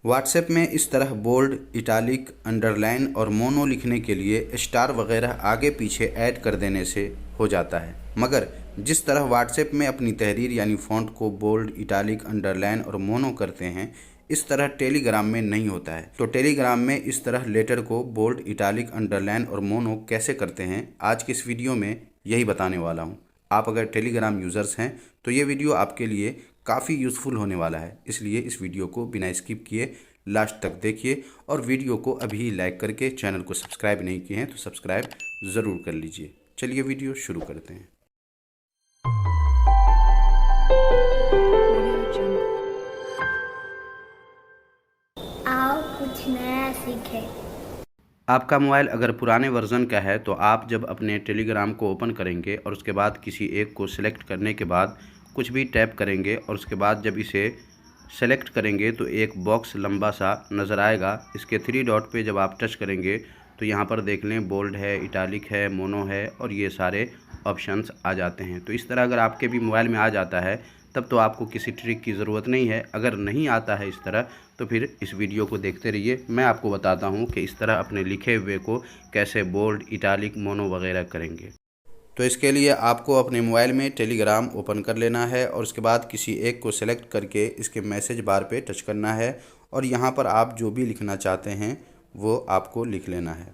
WhatsApp में इस तरह बोल्ड, इटालिक, अंडरलाइन और मोनो लिखने के लिए स्टार वगैरह आगे पीछे ऐड कर देने से हो जाता है, मगर जिस तरह व्हाट्सएप में अपनी तहरीर यानी फ़ॉन्ट को बोल्ड, इटालिक, अंडरलाइन और मोनो करते हैं, इस तरह टेलीग्राम में नहीं होता है। तो टेलीग्राम में इस तरह लेटर को बोल्ड, इटालिक, अंडरलाइन और मोनो कैसे करते हैं, आज की इस वीडियो में यही बताने वाला हूँ। आप अगर टेलीग्राम यूज़र्स हैं तो ये वीडियो आपके लिए काफ़ी यूज़फुल होने वाला है, इसलिए इस वीडियो को बिना स्किप किए लास्ट तक देखिए और वीडियो को अभी लाइक करके चैनल को सब्सक्राइब नहीं किए हैं तो सब्सक्राइब ज़रूर कर लीजिए। चलिए वीडियो शुरू करते हैं। आओ कुछ नया सीखें। आपका मोबाइल अगर पुराने वर्ज़न का है तो आप जब अपने टेलीग्राम को ओपन करेंगे और उसके बाद किसी एक को सिलेक्ट करने के बाद कुछ भी टैप करेंगे और उसके बाद जब इसे सेलेक्ट करेंगे तो एक बॉक्स लंबा सा नज़र आएगा। इसके 3 डॉट पे जब आप टच करेंगे तो यहाँ पर देख लें बोल्ड है, इटालिक है, मोनो है और ये सारे ऑप्शंस आ जाते हैं। तो इस तरह अगर आपके भी मोबाइल में आ जाता है तब तो आपको किसी ट्रिक की ज़रूरत नहीं है। अगर नहीं आता है इस तरह तो फिर इस वीडियो को देखते रहिए, मैं आपको बताता हूँ कि इस तरह अपने लिखे हुए को कैसे बोल्ड, इटालिक, मोनो वगैरह करेंगे। तो इसके लिए आपको अपने मोबाइल में टेलीग्राम ओपन कर लेना है और उसके बाद किसी एक को सेलेक्ट करके इसके मैसेज बार पे टच करना है और यहाँ पर आप जो भी लिखना चाहते हैं वो आपको लिख लेना है।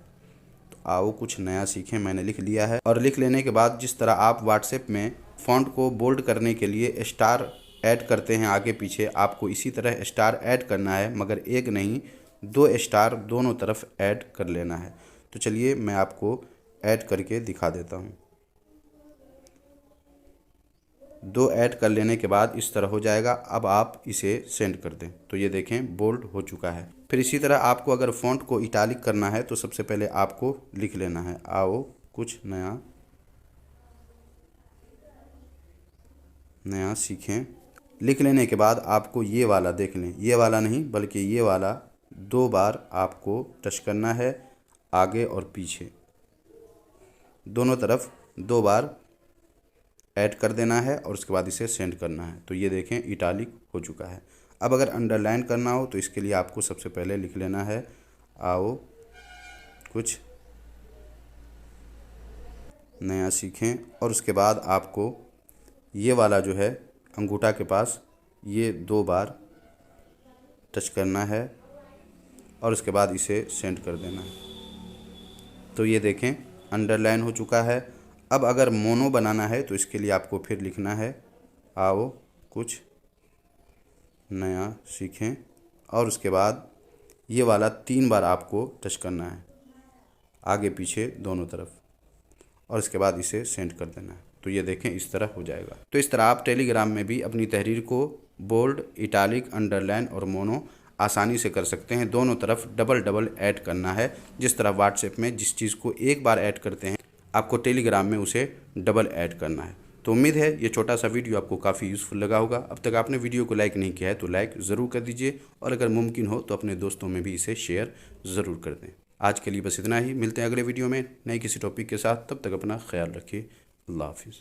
तो आओ कुछ नया सीखें, मैंने लिख लिया है। और लिख लेने के बाद जिस तरह आप व्हाट्सएप में फ़ॉन्ट को बोल्ड करने के लिए स्टार ऐड करते हैं आगे पीछे, आपको इसी तरह स्टार ऐड करना है, मगर एक नहीं 2 स्टार दोनों तरफ ऐड कर लेना है। तो चलिए मैं आपको ऐड करके दिखा देता हूँ। 2 ऐड कर लेने के बाद इस तरह हो जाएगा। अब आप इसे सेंड कर दें तो ये देखें बोल्ड हो चुका है। फिर इसी तरह आपको अगर फ़ॉन्ट को इटालिक करना है तो सबसे पहले आपको लिख लेना है आओ कुछ नया सीखें। लिख लेने के बाद आपको ये वाला देख लें, ये वाला नहीं बल्कि ये वाला 2 बार आपको टच करना है, आगे और पीछे दोनों तरफ 2 बार ऐड कर देना है और उसके बाद इसे सेंड करना है। तो ये देखें इटालिक हो चुका है। अब अगर अंडरलाइन करना हो तो इसके लिए आपको सबसे पहले लिख लेना है आओ कुछ नया सीखें और उसके बाद आपको ये वाला जो है अंगूठा के पास ये 2 बार टच करना है और उसके बाद इसे सेंड कर देना है। तो ये देखें अंडरलाइन हो चुका है। अब अगर मोनो बनाना है तो इसके लिए आपको फिर लिखना है आओ कुछ नया सीखें और उसके बाद ये वाला 3 बार आपको टच करना है आगे पीछे दोनों तरफ और इसके बाद इसे सेंड कर देना है। तो ये देखें इस तरह हो जाएगा। तो इस तरह आप टेलीग्राम में भी अपनी तहरीर को बोल्ड, इटालिक, अंडरलाइन और मोनो आसानी से कर सकते हैं। दोनों तरफ डबल डबल ऐड करना है। जिस तरह व्हाट्सएप में जिस चीज़ को एक बार ऐड करते हैं आपको टेलीग्राम में उसे डबल ऐड करना है। तो उम्मीद है ये छोटा सा वीडियो आपको काफ़ी यूज़फुल लगा होगा। अब तक आपने वीडियो को लाइक नहीं किया है तो लाइक ज़रूर कर दीजिए और अगर मुमकिन हो तो अपने दोस्तों में भी इसे शेयर ज़रूर कर दें। आज के लिए बस इतना ही, मिलते हैं अगले वीडियो में नए किसी टॉपिक के साथ। तब तक अपना ख्याल रखिए। अल्लाह हाफिज़।